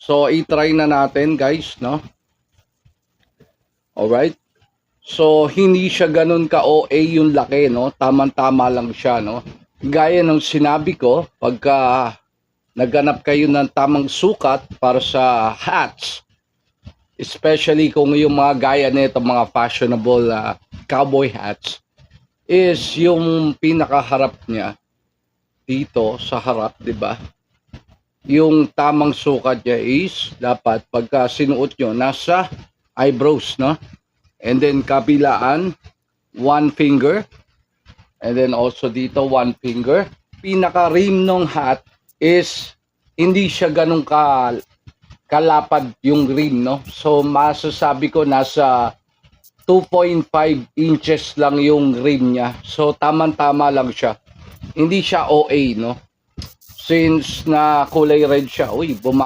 So, i-try na natin, guys, no? Alright? So, hindi siya ganun ka-OA yung laki, no? Tamang-tama lang siya, no? Gaya ng sinabi ko, pagka naghanap kayo ng tamang sukat para sa hats, especially kung yung mga gaya nito, mga fashionable cowboy hats, is yung pinakaharap niya dito sa harap, 'di ba? Yung tamang sukat niya is dapat pagka sinuot nyo nasa eyebrows, no? And then kabilaan, one finger, and then also dito one finger. Pinaka rim ng hat is hindi siya ganun kalapad yung rim, no? So masasabi ko nasa 2.5 inches lang yung rim niya. So tamang-tama lang siya. Hindi siya OA, no? Since na kulay red siya, uy,